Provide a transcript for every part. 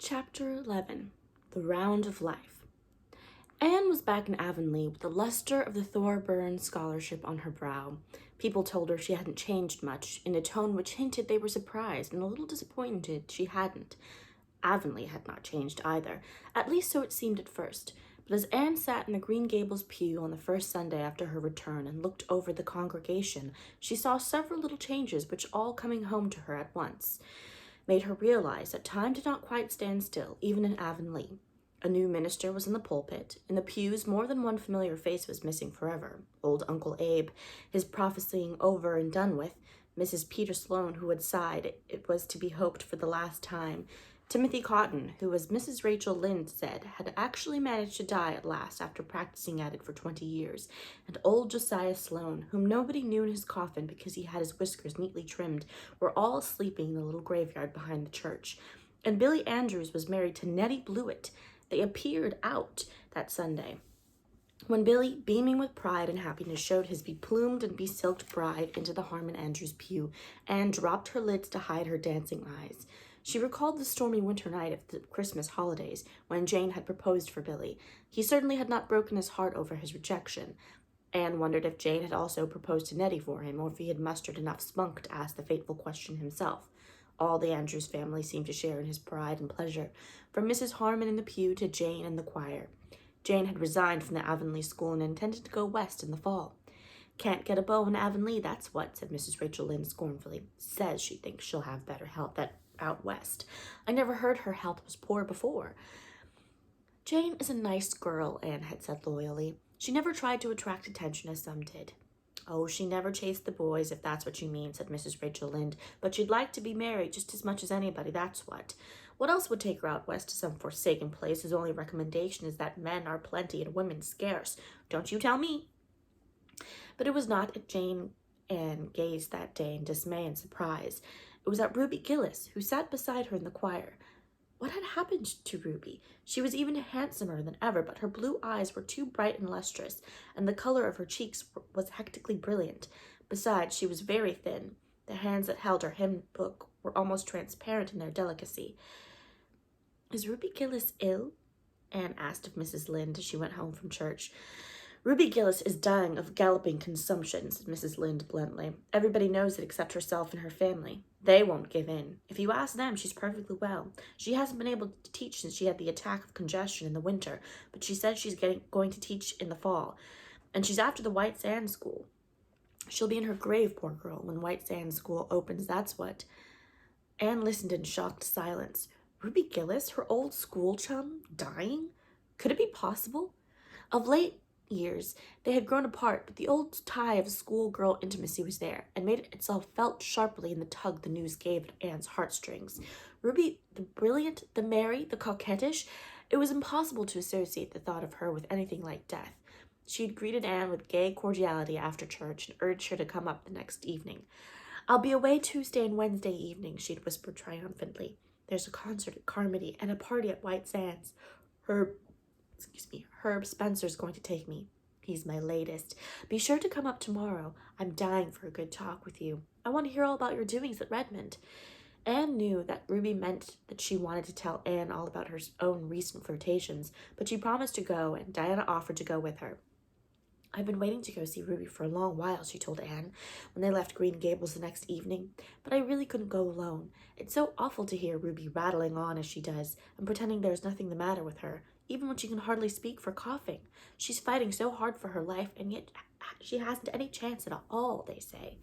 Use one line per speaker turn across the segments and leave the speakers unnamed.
Chapter 11. The Round of Life. Anne was back in Avonlea with the luster of the Thorburn Scholarship on her brow. People told her she hadn't changed much, in a tone which hinted they were surprised and a little disappointed she hadn't. Avonlea had not changed either, at least so it seemed at first. But as Anne sat in the Green Gables pew on the first Sunday after her return and looked over the congregation, she saw several little changes which, all coming home to her at once, made her realize that time did not quite stand still, even in Avonlea. A new minister was in the pulpit. In the pews, more than one familiar face was missing forever. Old Uncle Abe, his prophesying over and done with; Mrs. Peter Sloane, who had sighed it was to be hoped for the last time; Timothy Cotton, who, as Mrs. Rachel Lynde said, had actually managed to die at last after practicing at it for 20 years; and old Josiah Sloane, whom nobody knew in his coffin because he had his whiskers neatly trimmed, were all sleeping in the little graveyard behind the church. And Billy Andrews was married to Nettie Blewett. They appeared out that Sunday. When Billy, beaming with pride and happiness, showed his beplumed and besilked bride into the Harmon Andrews pew, Anne dropped her lids to hide her dancing eyes. She recalled the stormy winter night of the Christmas holidays, when Jane had proposed for Billy. He certainly had not broken his heart over his rejection. Anne wondered if Jane had also proposed to Nettie for him, or if he had mustered enough spunk to ask the fateful question himself. All the Andrews family seemed to share in his pride and pleasure, from Mrs. Harmon in the pew to Jane in the choir. Jane had resigned from the Avonlea school and intended to go west in the fall. "Can't get a beau in Avonlea, that's what," said Mrs. Rachel Lynde scornfully. "Says she thinks she'll have better health out west. I never heard her health was poor before." "Jane is a nice girl," Anne had said loyally. "She never tried to attract attention as some did." "Oh, she never chased the boys, if that's what you mean," said Mrs. Rachel Lynde. "But she'd like to be married just as much as anybody, that's what. What else would take her out west to some forsaken place whose only recommendation is that men are plenty and women scarce? Don't you tell me." But it was not at Jane Anne gazed that day in dismay and surprise. It was at Ruby Gillis, who sat beside her in the choir. What had happened to Ruby? She was even handsomer than ever, but her blue eyes were too bright and lustrous, and the color of her cheeks was hectically brilliant. Besides, she was very thin. The hands that held her hymn book were almost transparent in their delicacy. "Is Ruby Gillis ill?" Anne asked of Mrs. Lynde as she went home from church. "Ruby Gillis is dying of galloping consumption," said Mrs. Lynde bluntly. "Everybody knows it except herself and her family. They won't give in. If you ask them, she's perfectly well. She hasn't been able to teach since she had the attack of congestion in the winter, but she says she's going to teach in the fall. And she's after the White Sands School. She'll be in her grave, poor girl, when White Sands School opens, that's what." Anne listened in shocked silence. Ruby Gillis, her old school chum, dying? Could it be possible? Of late years they had grown apart, but the old tie of schoolgirl intimacy was there, and made itself felt sharply in the tug the news gave at Anne's heartstrings. Ruby, the brilliant, the merry, the coquettish, it was impossible to associate the thought of her with anything like death. She had greeted Anne with gay cordiality after church and urged her to come up the next evening. "I'll be away Tuesday and Wednesday evening," she'd whispered triumphantly. "There's a concert at Carmody and a party at White Sands. Herb Spencer's going to take me. He's my latest. Be sure to come up tomorrow. I'm dying for a good talk with you. I want to hear all about your doings at Redmond." Anne knew that Ruby meant that she wanted to tell Anne all about her own recent flirtations, but she promised to go, and Diana offered to go with her. "I've been waiting to go see Ruby for a long while," she told Anne, when they left Green Gables the next evening, "but I really couldn't go alone. It's so awful to hear Ruby rattling on as she does, and pretending there's nothing the matter with her, even when she can hardly speak for coughing. She's fighting so hard for her life, and yet she hasn't any chance at all, they say."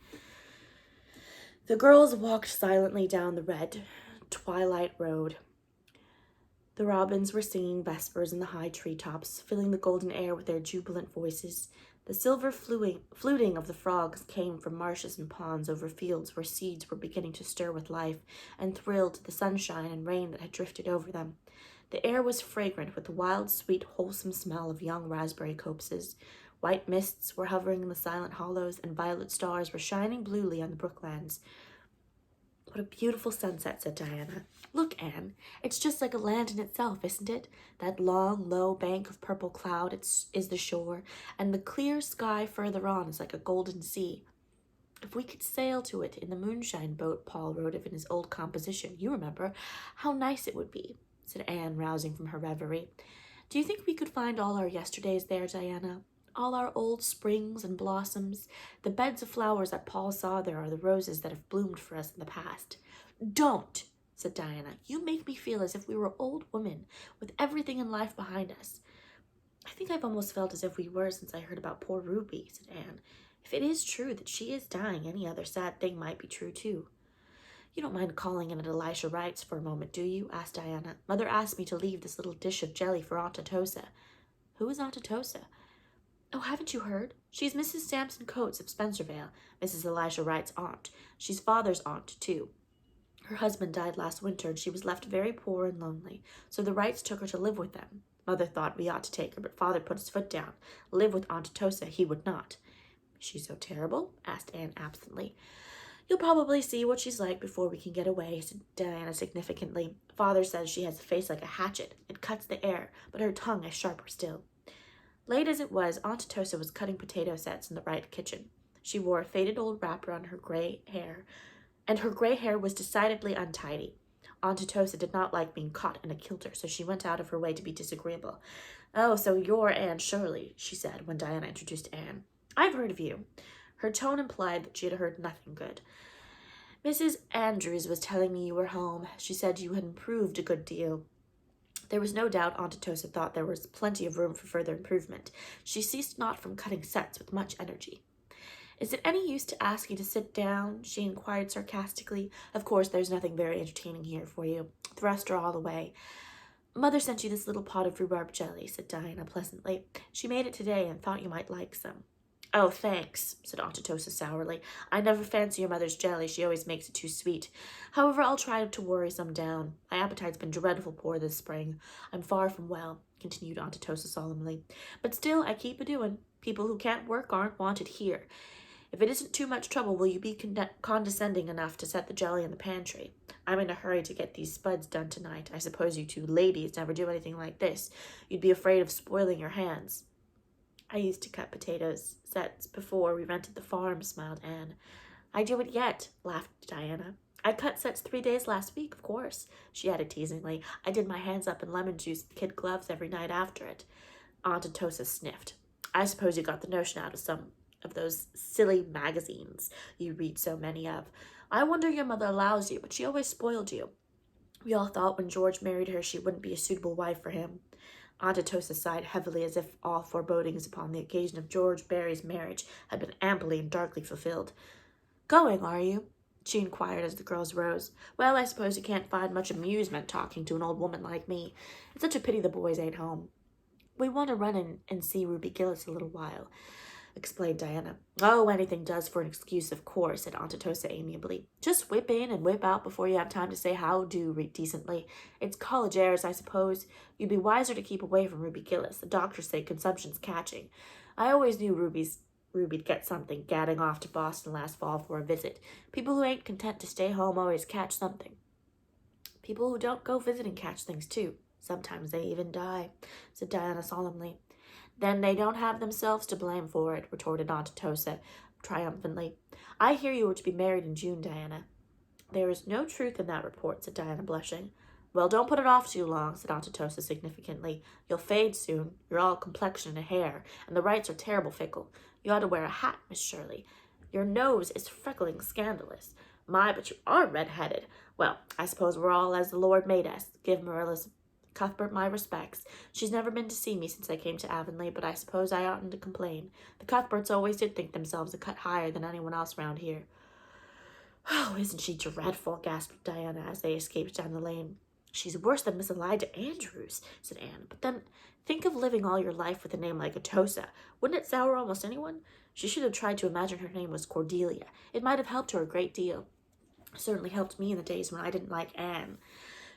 The girls walked silently down the red twilight road. The robins were singing vespers in the high treetops, filling the golden air with their jubilant voices. The silver fluting of the frogs came from marshes and ponds over fields where seeds were beginning to stir with life, and thrilled to the sunshine and rain that had drifted over them. The air was fragrant with the wild, sweet, wholesome smell of young raspberry copses. White mists were hovering in the silent hollows, and violet stars were shining bluely on the brooklands. "What a beautiful sunset," said Diana. "Look, Anne, it's just like a land in itself, isn't it? That long, low bank of purple cloud is the shore, and the clear sky further on is like a golden sea. If we could sail to it in the moonshine boat Paul wrote of in his old composition, you remember, how nice it would be." said Anne, rousing from her reverie. Do you think we could find all our yesterdays there, Diana? All our old springs and blossoms? The beds of flowers that Paul saw there are the roses that have bloomed for us in the past. Don't, said Diana. You make me feel as if we were old women with everything in life behind us. I think I've almost felt as if we were since I heard about poor Ruby, said Anne. If it is true that she is dying, any other sad thing might be true too. You don't mind calling in at Elisha Wright's for a moment, do you? Asked Diana. Mother asked me to leave this little dish of jelly for Aunt Atossa. Who is Aunt Atossa? Oh, haven't you heard? She's Mrs. Sampson Coates of Spencervale, Mrs. Elisha Wright's aunt. She's father's aunt, too. Her husband died last winter, and she was left very poor and lonely, so the Wrights took her to live with them. Mother thought we ought to take her, but father put his foot down. Live with Aunt Atossa he would not. Is she so terrible? Asked Anne absently. You'll probably see what she's like before we can get away, said Diana significantly. Father says she has a face like a hatchet. It cuts the air, but her tongue is sharper still. Late as it was, Aunt Atossa was cutting potato sets in the Wright kitchen. She wore a faded old wrapper on her gray hair, and her gray hair was decidedly untidy. Aunt Atossa did not like being caught in a kilter, so she went out of her way to be disagreeable. Oh, so you're Anne Shirley, she said when Diana introduced Anne. I've heard of you. Her tone implied that she had heard nothing good. Mrs. Andrews was telling me you were home. She said you had improved a good deal. There was no doubt Aunt Atossa thought there was plenty of room for further improvement. She ceased not from cutting sets with much energy. Is it any use to ask you to sit down? She inquired sarcastically. Of course, there's nothing very entertaining here for you. The rest are all away. Mother sent you this little pot of rhubarb jelly, said Diana pleasantly. She made it today and thought you might like some. Oh, thanks, said Aunt Atossa sourly. I never fancy your mother's jelly. She always makes it too sweet. However, I'll try to worry some down. My appetite's been dreadful poor this spring. I'm far from well, continued Aunt Atossa solemnly. But still, I keep a-doing. People who can't work aren't wanted here. If it isn't too much trouble, will you be condescending enough to set the jelly in the pantry? I'm in a hurry to get these spuds done tonight. I suppose you two ladies never do anything like this. You'd be afraid of spoiling your hands. I used to cut potatoes sets before we rented the farm, smiled Anne. I do it yet, laughed Diana. I cut sets 3 days last week, of course, she added teasingly. I did my hands up in lemon juice and kid gloves every night after it. Aunt Atossa sniffed. I suppose you got the notion out of some of those silly magazines you read so many of. I wonder your mother allows you, but she always spoiled you. We all thought when George married her she wouldn't be a suitable wife for him. Aunt Atossa sighed heavily as if all forebodings upon the occasion of George Barry's marriage had been amply and darkly fulfilled. Going, are you? She inquired as the girls rose. Well, I suppose you can't find much amusement talking to an old woman like me. It's such a pity the boys ain't home. We want to run in and see Ruby Gillis a little while, explained Diana. Oh, anything does for an excuse, of course, said Aunt Atossa amiably. Just whip in and whip out before you have time to say how do decently. It's college airs, I suppose. You'd be wiser to keep away from Ruby Gillis. The doctors say consumption's catching. I always knew Ruby'd get something, gadding off to Boston last fall for a visit. People who ain't content to stay home always catch something. People who don't go visiting catch things, too. Sometimes they even die, said Diana solemnly. Then they don't have themselves to blame for it, retorted Aunt Atossa triumphantly. I hear you were to be married in June, Diana. There is no truth in that report, said Diana, blushing. Well, don't put it off too long, said Aunt Atossa significantly. You'll fade soon. You're all complexion and hair, and the Wrights are terrible fickle. You ought to wear a hat, Miss Shirley. Your nose is freckling scandalous. My, but you are red-headed. Well, I suppose we're all as the Lord made us. Give Marilla's Cuthbert my respects. She's never been to see me since I came to Avonlea, but I suppose I oughtn't to complain. The Cuthberts always did think themselves a cut higher than anyone else round here. Oh, isn't she dreadful, gasped Diana as they escaped down the lane. She's worse than Miss Elijah Andrews, said Anne. But then, think of living all your life with a name like Atossa. Wouldn't it sour almost anyone? She should have tried to imagine her name was Cordelia. It might have helped her a great deal. It certainly helped me in the days when I didn't like Anne.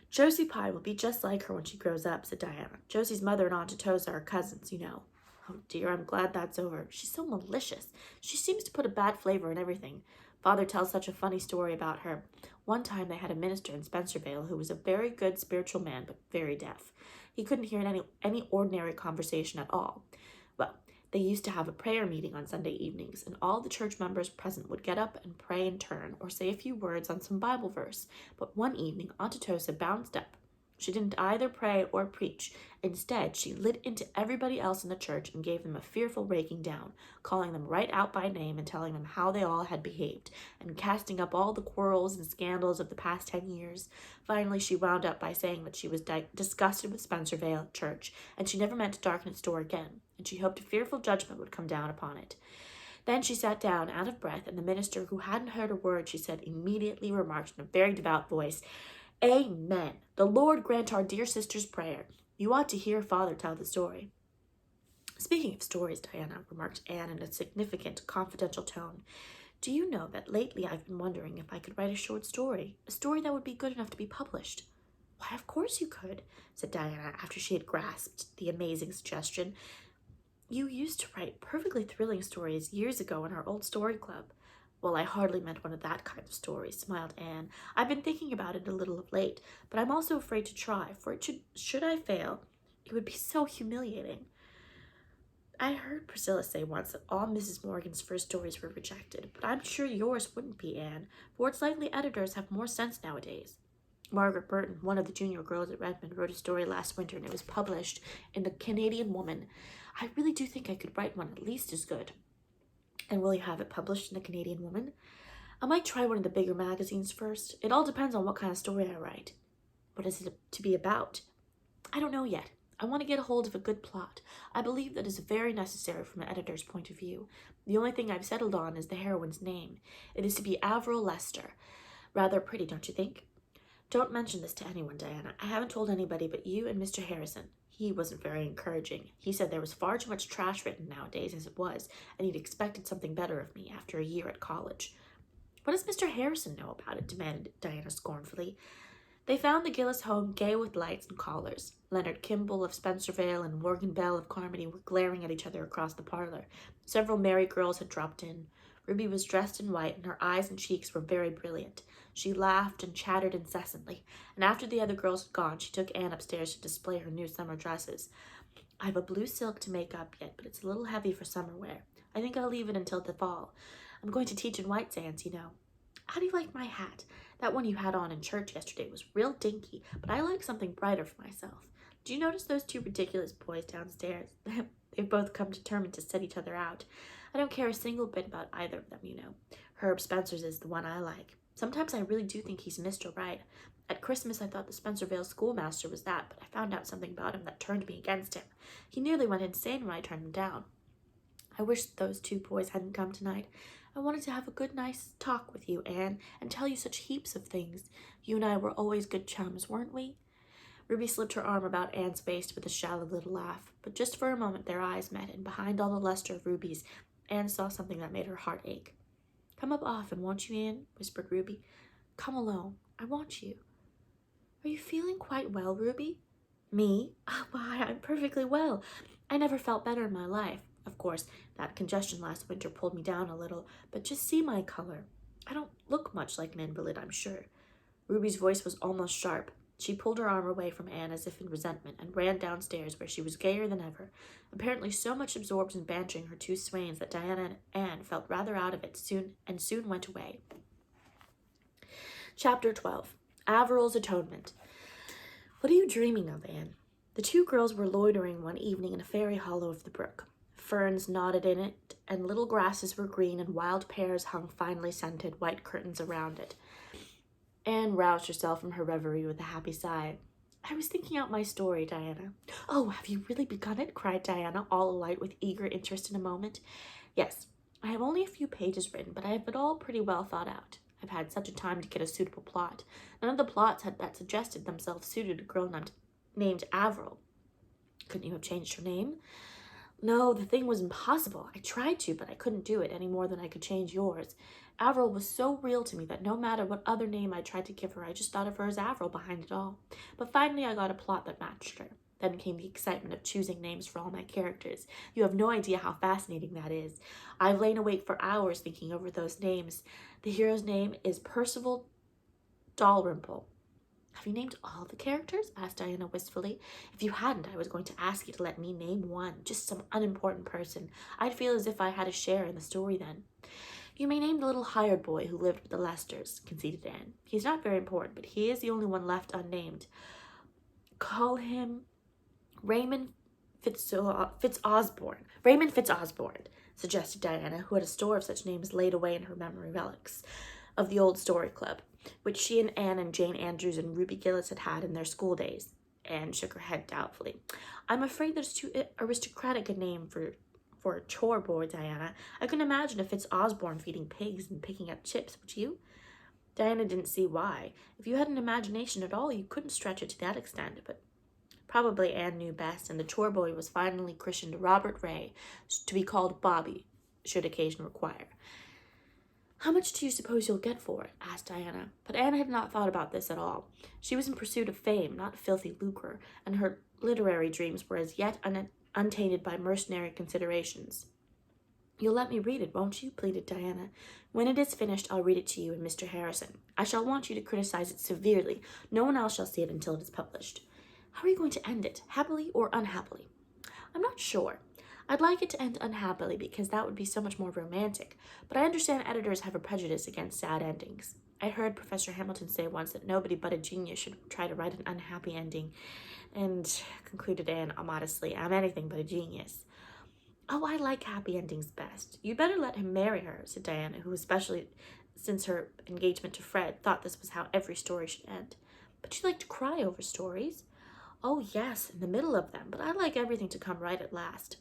Josie Pye will be just like her when she grows up, said Diana. Josie's mother and Aunt Atossa are cousins, you know. Oh, dear, I'm glad that's over. She's so malicious. She seems to put a bad flavor in everything. Father tells such a funny story about her. One time they had a minister in Spencervale who was a very good spiritual man, but very deaf. He couldn't hear any ordinary conversation at all. Well, they used to have a prayer meeting on Sunday evenings, and all the church members present would get up and pray in turn or say a few words on some Bible verse. But one evening, Aunt Atossa bounced up She didn't either pray or preach. Instead, she lit into everybody else in the church and gave them a fearful raking down, calling them right out by name and telling them how they all had behaved, and casting up all the quarrels and scandals of the past 10 years. Finally, she wound up by saying that she was disgusted with Spencervale Church, and she never meant to darken its door again, and she hoped a fearful judgment would come down upon it. Then she sat down, out of breath, and the minister, who hadn't heard a word she said, immediately remarked in a very devout voice, "Amen. The Lord grant our dear sister's prayer. You ought to hear Father tell the story." "Speaking of stories, Diana," remarked Anne in a significant, confidential tone, "do you know that lately I've been wondering if I could write a short story, a story that would be good enough to be published?" "Why, of course you could," said Diana, after she had grasped the amazing suggestion. "You used to write perfectly thrilling stories years ago in our old story club." "Well, I hardly meant one of that kind of story," smiled Anne. "I've been thinking about it a little of late, but I'm also afraid to try, for should I fail, it would be so humiliating." "I heard Priscilla say once that all Mrs. Morgan's first stories were rejected, but I'm sure yours wouldn't be, Anne, for it's likely editors have more sense nowadays. Margaret Burton, one of the junior girls at Redmond, wrote a story last winter, and it was published in the Canadian Woman. I really do think I could write one at least as good." "And will you have it published in the Canadian Woman?" "I might try one of the bigger magazines first. It all depends on what kind of story I write." "What is it to be about?" "I don't know yet. I want to get a hold of a good plot. I believe that is very necessary from an editor's point of view. The only thing I've settled on is the heroine's name. It is to be Avril Lester. Rather pretty, don't you think?" "Don't mention this to anyone, Diana. I haven't told anybody but you and Mr. Harrison. He wasn't very encouraging. He said there was far too much trash written nowadays as it was, and he'd expected something better of me after a year at college." "What does Mr. Harrison know about it?" demanded Diana scornfully. They found the Gillis home gay with lights and callers. Leonard Kimball of Spencervale and Morgan Bell of Carmody were glaring at each other across the parlor. Several merry girls had dropped in. Ruby was dressed in white, and her eyes and cheeks were very brilliant. She laughed and chattered incessantly, and after the other girls had gone, she took Anne upstairs to display her new summer dresses. "I have a blue silk to make up yet, but it's a little heavy for summer wear. I think I'll leave it until the fall. I'm going to teach in White Sands, you know. How do you like my hat? That one you had on in church yesterday was real dinky, but I like something brighter for myself. Do you notice those two ridiculous boys downstairs? They've both come determined to set each other out. I don't care a single bit about either of them, you know. Herb Spencer's is the one I like. Sometimes I really do think he's Mr. Right. At Christmas I thought the Spencervale schoolmaster was that, but I found out something about him that turned me against him. He nearly went insane when I turned him down. I wish those two boys hadn't come tonight. I wanted to have a good, nice talk with you, Anne, and tell you such heaps of things. You and I were always good chums, weren't we?" Ruby slipped her arm about Anne's waist with a shallow little laugh, but just for a moment their eyes met, and behind all the luster of Ruby's, Anne saw something that made her heart ache. "Come up often, won't you, Anne?" whispered Ruby. "Come alone. I want you." "Are you feeling quite well, Ruby?" "Me? Oh, why, I'm perfectly well. I never felt better in my life. Of course, that congestion last winter pulled me down a little, but just see my color. I don't look much like an invalid, I'm sure." Ruby's voice was almost sharp. She pulled her arm away from Anne as if in resentment and ran downstairs, where she was gayer than ever, apparently so much absorbed in bantering her two swains that Diana and Anne felt rather out of it soon went away. Chapter 12. Averil's Atonement. "What are you dreaming of, Anne?" The two girls were loitering one evening in a fairy hollow of the brook. Ferns nodded in it, and little grasses were green, and wild pears hung finely scented white curtains around it. Anne roused herself from her reverie with a happy sigh. "I was thinking out my story, Diana." "Oh, have you really begun it?" cried Diana, all alight with eager interest in a moment. "Yes, I have only a few pages written, but I have it all pretty well thought out. I've had such a time to get a suitable plot. None of the plots that suggested themselves suited a girl named Avril." "Couldn't you have changed her name?" "No, the thing was impossible. I tried to, but I couldn't do it any more than I could change yours. Avril was so real to me that no matter what other name I tried to give her, I just thought of her as Avril behind it all. But finally I got a plot that matched her. Then came the excitement of choosing names for all my characters. You have no idea how fascinating that is. I've lain awake for hours thinking over those names. The hero's name is Percival Dalrymple." "Have you named all the characters?" asked Diana wistfully. "If you hadn't, I was going to ask you to let me name one, just some unimportant person. I'd feel as if I had a share in the story then." "You may name the little hired boy who lived with the Lesters," conceded Anne. "He's not very important, but he is the only one left unnamed." call him Raymond Raymond Fitzosborne, suggested Diana, who had a store of such names laid away in her memory relics of the old Story Club, which she and Anne and Jane Andrews and Ruby Gillis had had in their school days. Anne shook her head doubtfully. I'm afraid that's too aristocratic a name for a chore boy, Diana. I couldn't imagine a Fitzosborne feeding pigs and picking up chips, would you? Diana didn't see why. If you had an imagination at all, you couldn't stretch it to that extent, but probably Anne knew best, and the chore boy was finally christened Robert Ray, to be called Bobby, should occasion require. How much do you suppose you'll get for it? Asked Diana. But Anne had not thought about this at all. She was in pursuit of fame, not filthy lucre, and her literary dreams were as yet untainted by mercenary considerations. You'll let me read it, won't you? Pleaded Diana. When it is finished, I'll read it to you and Mr. Harrison. I shall want you to criticize it severely. No one else shall see it until it is published. How are you going to end it? Happily or unhappily? I'm not sure. I'd like it to end unhappily because that would be so much more romantic, but I understand editors have a prejudice against sad endings. I heard Professor Hamilton say once that nobody but a genius should try to write an unhappy ending, and, concluded Anne modestly, I'm anything but a genius. Oh, I like happy endings best. You'd better let him marry her, said Diana, who, especially since her engagement to Fred, thought this was how every story should end. But you like to cry over stories. Oh, yes, in the middle of them, but I like everything to come right at last.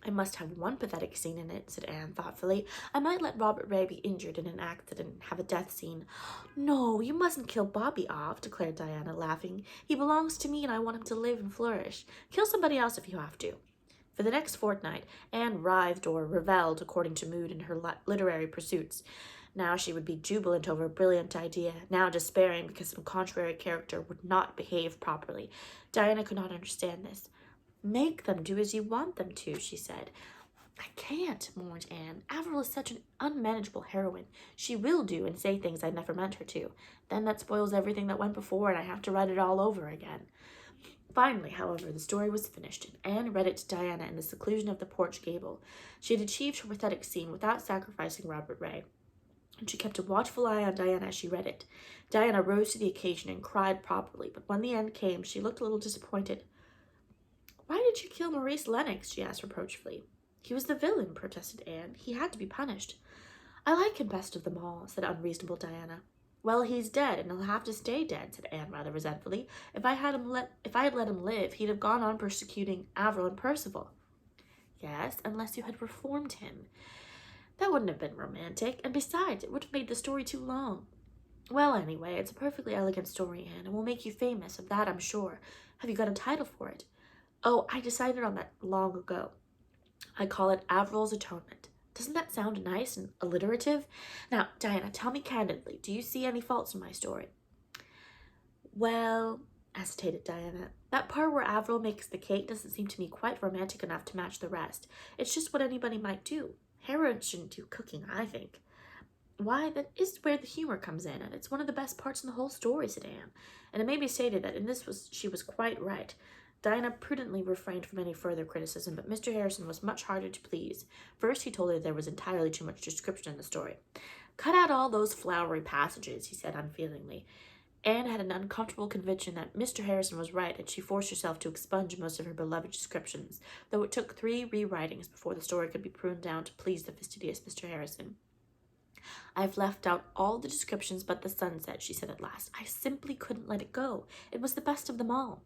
I must have one pathetic scene in it, said Anne thoughtfully. I might let Robert Ray be injured in an accident and have a death scene. No, you mustn't kill Bobby off, declared Diana, laughing. He belongs to me and I want him to live and flourish. Kill somebody else if you have to. For the next fortnight, Anne writhed or revelled according to mood in her literary pursuits. Now she would be jubilant over a brilliant idea, now despairing because some contrary character would not behave properly. Diana could not understand this. Make them do as you want them to, she said. I can't, mourned Anne. Avril is such an unmanageable heroine. She will do and say things I never meant her to. Then that spoils everything that went before, and I have to write it all over again. Finally, however, the story was finished, and Anne read it to Diana in the seclusion of the porch gable. She had achieved her pathetic scene without sacrificing Robert Ray, and she kept a watchful eye on Diana as she read it. Diana rose to the occasion and cried properly, but when the end came, she looked a little disappointed. Why did you kill Maurice Lennox? She asked reproachfully. He was the villain, protested Anne. He had to be punished. I like him best of them all, said unreasonable Diana. Well, he's dead, and he'll have to stay dead, said Anne rather resentfully. If I had let him live, he'd have gone on persecuting Avril and Percival. Yes, unless you had reformed him. That wouldn't have been romantic, and besides, it would have made the story too long. Well, anyway, it's a perfectly elegant story, Anne, and will make you famous, of that I'm sure. Have you got a title for it? Oh, I decided on that long ago. I call it Avril's Atonement. Doesn't that sound nice and alliterative? Now, Diana, tell me candidly, do you see any faults in my story? Well, hesitated Diana, that part where Avril makes the cake doesn't seem to me quite romantic enough to match the rest. It's just what anybody might do. Heroines shouldn't do cooking, I think. Why, that is where the humor comes in, and it's one of the best parts in the whole story, said Anne. And it may be stated that in this she was quite right. Diana prudently refrained from any further criticism, but Mr. Harrison was much harder to please. First, he told her there was entirely too much description in the story. Cut out all those flowery passages, he said unfeelingly. Anne had an uncomfortable conviction that Mr. Harrison was right, and she forced herself to expunge most of her beloved descriptions, though it took 3 rewritings before the story could be pruned down to please the fastidious Mr. Harrison. I've left out all the descriptions but the sunset, she said at last. I simply couldn't let it go. It was the best of them all.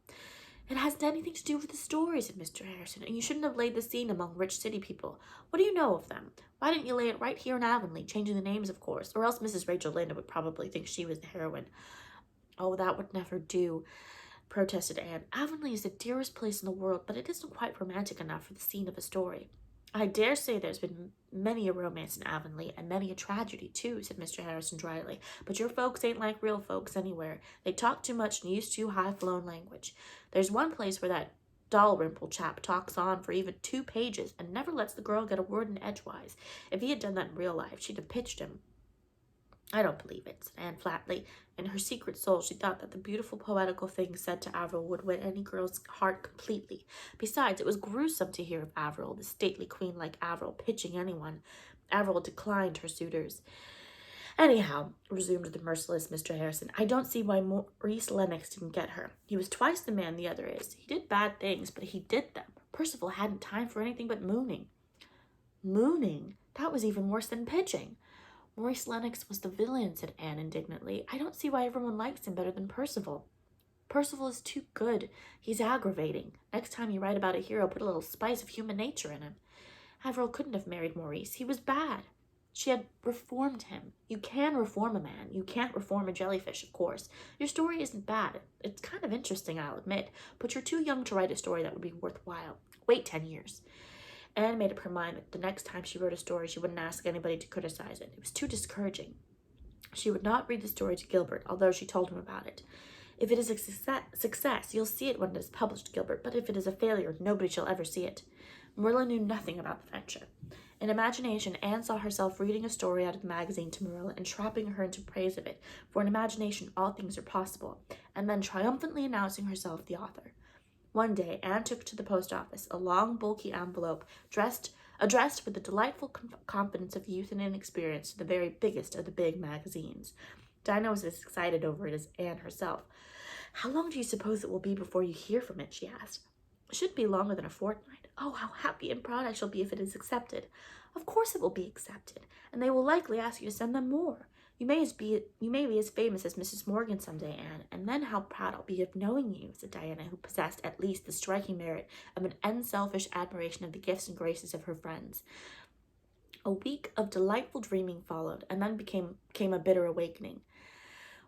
It hasn't anything to do with the story, said Mr. Harrison, and you shouldn't have laid the scene among rich city people. What do you know of them? Why didn't you lay it right here in Avonlea, changing the names, of course, or else Mrs. Rachel Lynde would probably think she was the heroine. Oh, that would never do, protested Anne. Avonlea is the dearest place in the world, but it isn't quite romantic enough for the scene of a story. I dare say there's been many a romance in Avonlea, and many a tragedy, too, said Mr. Harrison dryly. But your folks ain't like real folks anywhere. They talk too much and use too high-flown language. There's one place where that Dalrymple chap talks on for even 2 pages and never lets the girl get a word in edgewise. If he had done that in real life, she'd have pitched him. I don't believe it, said Anne flatly. In her secret soul, she thought that the beautiful poetical things said to Avril would win any girl's heart completely. Besides, it was gruesome to hear of Avril, the stately queen like Avril, pitching anyone. Avril declined her suitors. Anyhow, resumed the merciless Mr. Harrison, I don't see why Maurice Lennox didn't get her. He was twice the man the other is. He did bad things, but he did them. Percival hadn't time for anything but mooning. Mooning? That was even worse than pitching. Maurice Lennox was the villain, said Anne indignantly. I don't see why everyone likes him better than Percival. Percival is too good. He's aggravating. Next time you write about a hero, put a little spice of human nature in him. Averil couldn't have married Maurice. He was bad. She had reformed him. You can reform a man. You can't reform a jellyfish, of course. Your story isn't bad. It's kind of interesting, I'll admit, but you're too young to write a story that would be worthwhile. Wait 10 years. Anne made up her mind that the next time she wrote a story, she wouldn't ask anybody to criticize it. It was too discouraging. She would not read the story to Gilbert, although she told him about it. If it is a success, you'll see it when it is published, Gilbert, but if it is a failure, nobody shall ever see it. Marilla knew nothing about the venture. In imagination, Anne saw herself reading a story out of the magazine to Marilla and trapping her into praise of it, for in imagination all things are possible, and then triumphantly announcing herself the author. One day, Anne took to the post office a long, bulky envelope addressed with the delightful confidence of youth and inexperience to the very biggest of the big magazines. Dinah was as excited over it as Anne herself. How long do you suppose it will be before you hear from it? She asked. It shouldn't be longer than a fortnight. Oh, how happy and proud I shall be if it is accepted. Of course it will be accepted, and they will likely ask you to send them more. You may be as famous as Mrs. Morgan someday, Anne, and then how proud I'll be of knowing you, said Diana, who possessed at least the striking merit of an unselfish admiration of the gifts and graces of her friends. A week of delightful dreaming followed, and then came a bitter awakening.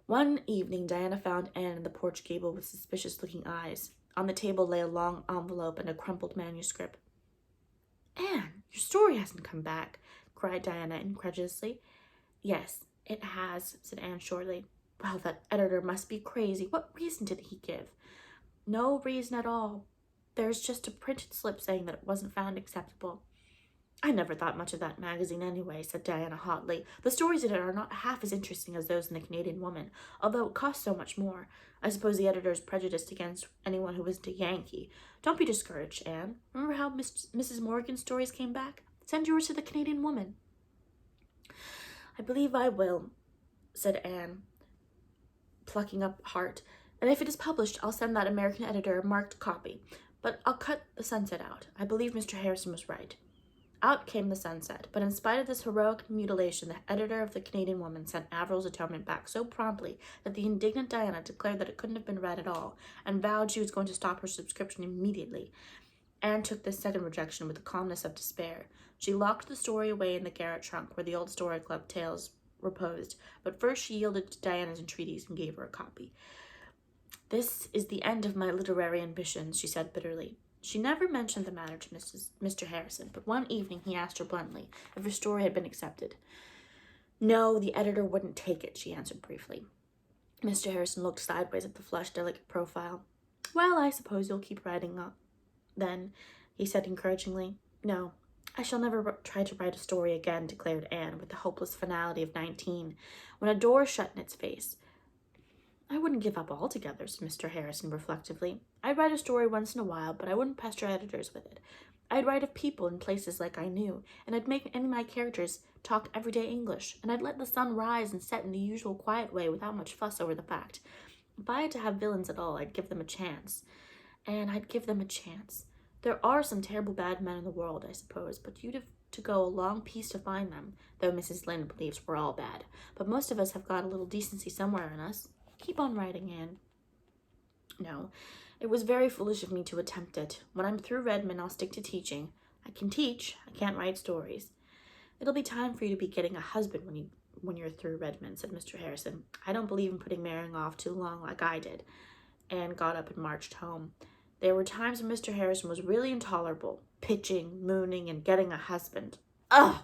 One evening, Diana found Anne in the porch gable with suspicious-looking eyes. On the table lay a long envelope and a crumpled manuscript. Anne, your story hasn't come back, cried Diana incredulously. Yes, it has, said Anne shortly. Well, that editor must be crazy. What reason did he give? No reason at all. There's just a printed slip saying that it wasn't found acceptable. I never thought much of that magazine anyway, said Diana hotly. The stories in it are not half as interesting as those in the Canadian Woman, although it costs so much more. I suppose the editor is prejudiced against anyone who isn't a Yankee. Don't be discouraged, Anne. Remember how Mrs. Morgan's stories came back? Send yours to the Canadian Woman. I believe I will, said Anne, plucking up heart. And if it is published, I'll send that American editor a marked copy. But I'll cut the sunset out. I believe Mr. Harrison was right. Out came the sunset, but in spite of this heroic mutilation, the editor of the Canadian Woman sent Averil's atonement back so promptly that the indignant Diana declared that it couldn't have been read at all, and vowed she was going to stop her subscription immediately. Anne took this second rejection with the calmness of despair. She locked the story away in the garret trunk where the old Story Club tales reposed, but first she yielded to Diana's entreaties and gave her a copy. This is the end of my literary ambitions, she said bitterly. She never mentioned the matter to Mr. Harrison, but one evening he asked her bluntly if her story had been accepted. No, the editor wouldn't take it, she answered briefly. Mr. Harrison looked sideways at the flushed, delicate profile. Well, I suppose you'll keep writing up, then, he said encouragingly. No, I shall never try to write a story again, declared Anne, with the hopeless finality of 19, when a door shut in its face. I wouldn't give up altogether, said Mr. Harrison reflectively. I'd write a story once in a while, but I wouldn't pester editors with it. I'd write of people and places like I knew, and I'd make any of my characters talk everyday English, and I'd let the sun rise and set in the usual quiet way without much fuss over the fact. If I had to have villains at all, I'd give them a chance. And I'd give them a chance. There are some terrible bad men in the world, I suppose, but you'd have to go a long piece to find them, though Mrs. Lynde believes we're all bad. But most of us have got a little decency somewhere in us. Keep on writing, Anne. No, it was very foolish of me to attempt it. When I'm through Redmond, I'll stick to teaching. I can teach. I can't write stories. It'll be time for you to be getting a husband when you're through Redmond, said Mr. Harrison. I don't believe in putting marrying off too long like I did. Anne got up and marched home. There were times when Mr. Harrison was really intolerable, pitching, mooning, and getting a husband. Ugh!